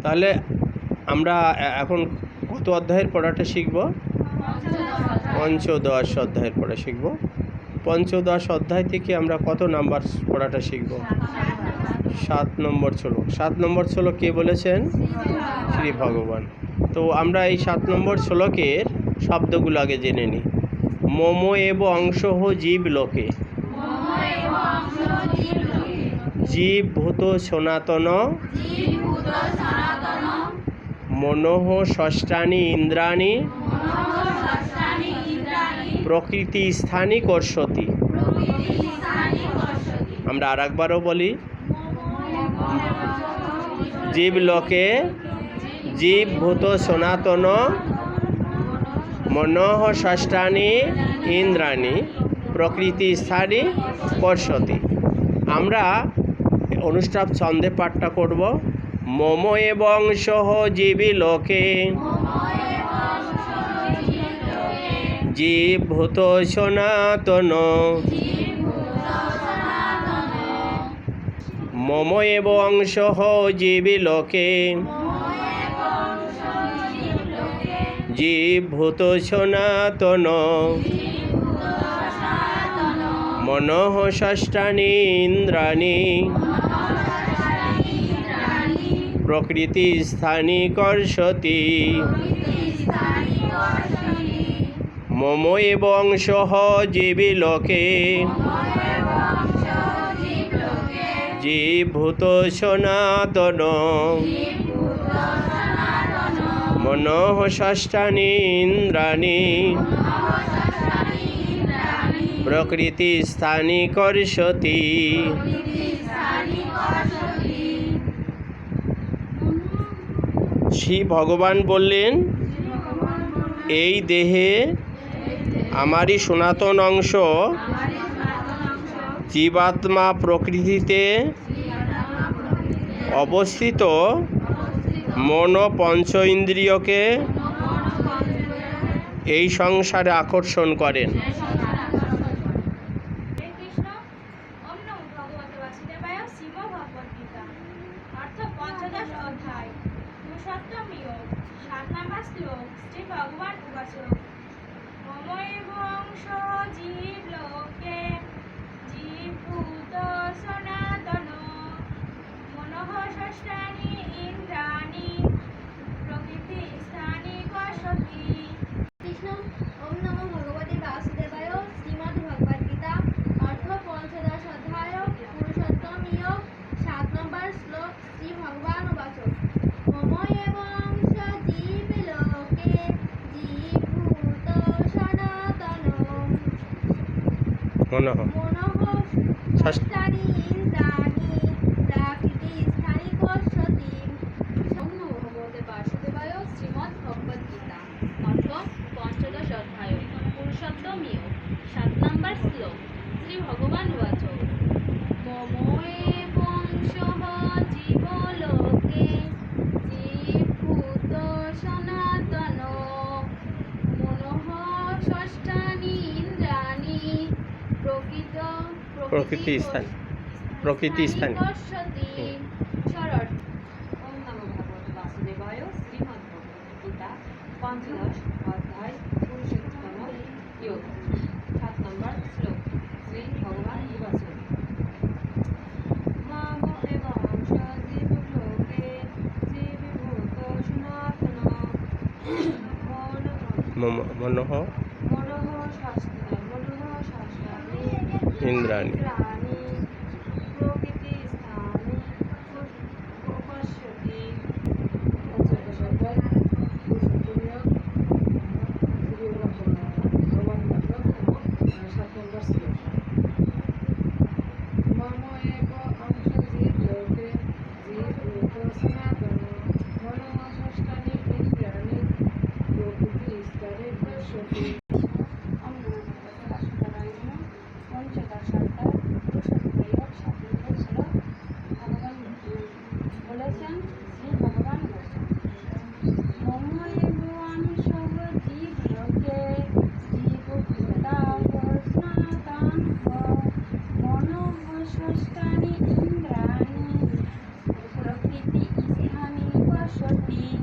তাহলে আমরা এখন কত অধ্যায়ের পড়াটা শিখব? পঞ্চদশ অধ্যায়ের পড়া শিখব। পঞ্চদশ অধ্যায় থেকে আমরা কত নাম্বার পড়াটা শিখব? 7 নম্বর শ্লোক। 7 নম্বর শ্লোক কে বলেছেন? শ্রী ভগবান। তো আমরা এই 7 নম্বর শ্লোকের শব্দগুলো আগে জেনে নিই। মম এব অংশঃ জীব লোকে, জীব ভূত সনাতন, মনঃ ষষ্ঠানি ইন্দ্রাণি, প্রকৃতি স্থানি কর্ষতি। আমরা আর একবারও বলি, জীব লোকে, জীব ভূত সনাতন, মনঃ ষষ্ঠানি ইন্দ্রাণি, প্রকৃতি স্থানি কর্ষতি। আমরা অনুষ্টাপ ছন্দে পাঠটা করব। মম এবং সহ জীবী লোকে, জীব ভূত সনাতন, মম এবং সহ জীবী লোকে, জীব ভূত সনাতন, মনঃ ষষ্ঠানি ইন্দ্রাণি, প্রকৃতি স্থানি কর্ষতি। মম এবং সহ জীবী লোকে, জীব ভূত সনাতন, মনঃ ষষ্ঠানি ইন্দ্রাণি, প্রকৃতি স্থানি কর্ষতি। শ্রী ভগবান বললেন, এই দেহে আমারই সনাতন অংশ জীবাত্মা প্রকৃতিতে অবস্থিত মন পঞ্চ ইন্দ্রিয়কে এই সংসারে আকর্ষণ করেন। মনঃ ষষ্ঠানি ইন্দ্রাণি, প্রকৃতি স্থানি কর্ষতি। ওম নমো ভগবতে বাসুদেবায়। শ্রীমদ্ ভগবদ গীতা অর্থ পঞ্চদশ অধ্যায় পুরুষোত্তম যোগ 7 নম্বর শ্লোক। শ্রী ভগবান উবাচ, মম এবং সহ জীব লোকে, জীব ভূত সনাতন, মনঃ ষষ্ঠানি ইন্দ্রাণি, প্রকৃতি স্থান, প্রকৃতি স্থান। ওম নমো ভগবতে বাসুদেবায়। শ্রীমদ্ ভগবদ গীতা পঞ্চদশ অধ্যায় পুরুষোত্তম যোগ 7 নম্বর শ্লোক। শ্রী ভগবান উবাচ, মম এবং জীব লোকে, জীব ভূত সনাতন, মনঃ ইন্দ্রাণি, প্রকৃতি স্থানি কর্ষতি। মম এব অংশ জীব লোকে, জীব ভূত সনাতন, মনঃ ষষ্ঠানি ইন্দ্রাণি, প্রকৃতি স্থানি কর্ষতি। পঞ্চদশ অধ্যায় সরস্বতী